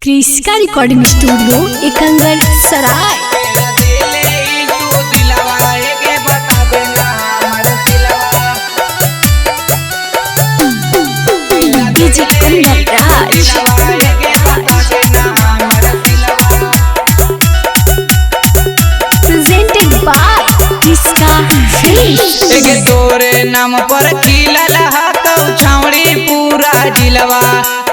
क्रिस्का recording studio Ekangar सराय। DJ कंगन राज presented by क्रिस्का films. एके तोरे नाम पर खिलल हकौ छौड़ी पूरा जिलवा।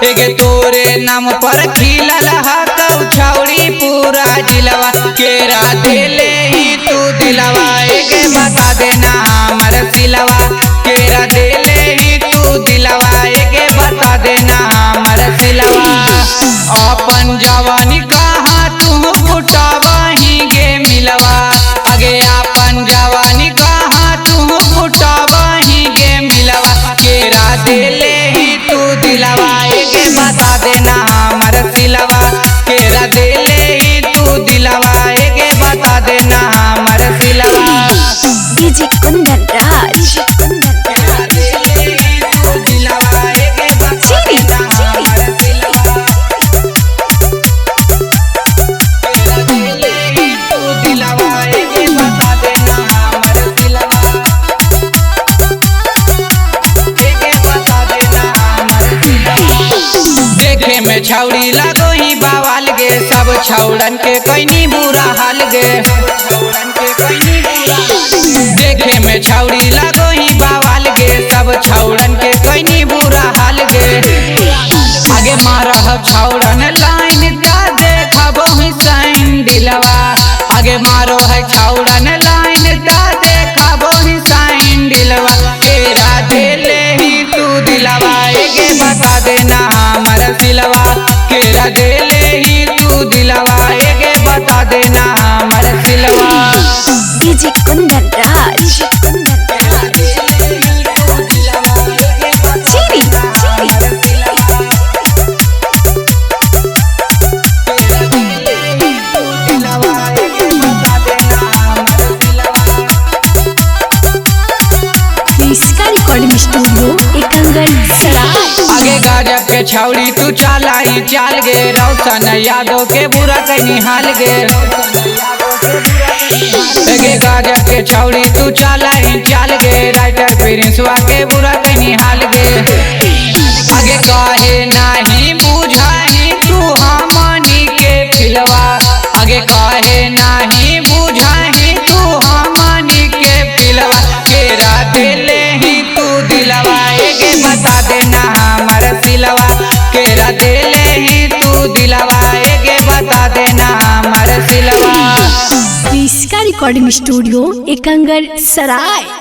एके तोरे नाम पर खिलल हकौ छौड़ी पूरा जिलवा। केरा देले ही तू दिलवा एके बता देना हमर सिलवा। केरा देले ही तू दिलवा एके बता देना हमर सिलवा। अपन जवानी कहाँ तू फुटावही गे मिलवा। आगे अपन जवानी कहाँ तू फुटावही गे मिलवा। केरा देले ही तू दिलवा एके बता देना हमर सिलवा। केरा देले ही तू दिलवा एके बता देना हमर सिलवा। डीजे कंगन राज देखे में छौड़ी लगो ही बावाल गे। सब छौड़न के कईनी बुरा हाल गे। देखे में छौड़ी लगो ही बावाल गे। सब छौड़न के कईनी बुरा हाल गे। आगे मारह छौड़न लाइन दा देखबो ही सैंडलवा। आगे मारो है छौड़न लाइन दा देखबो ही सैंडलवा। तेरा देले ही तू दिलवा एके बता देना हमर सिलवा। केरा देले ही तू दिलवा एके बता देना हमर सिलवा। डीजे कंगन राज क्रिस्का रिकॉर्डिंग स्टूडियो एकंगर सराय। आगे गजब के छौड़ी तू चाला ही चाल गे। रौशन यादव के बुरा कहीं हाल गे। आगे गजब के छौड़ी तू चाला ही चाल गे। राइटर प्रिंसवा के बुरा कहीं हाल गे। आगे कहे नहीं बुझाही तू हमनी के फिलवा। आगे कहे नहीं बुझाही तू हमनी के फिलवा। केरा देले ही तू दिलवा एके बता देना हमर सिलवा। केरा देले ही तू दिलवा एके बता देना हमर सिलवा। क्रिस्का रिकॉर्डिंग स्टूडियो एकंगर सराय।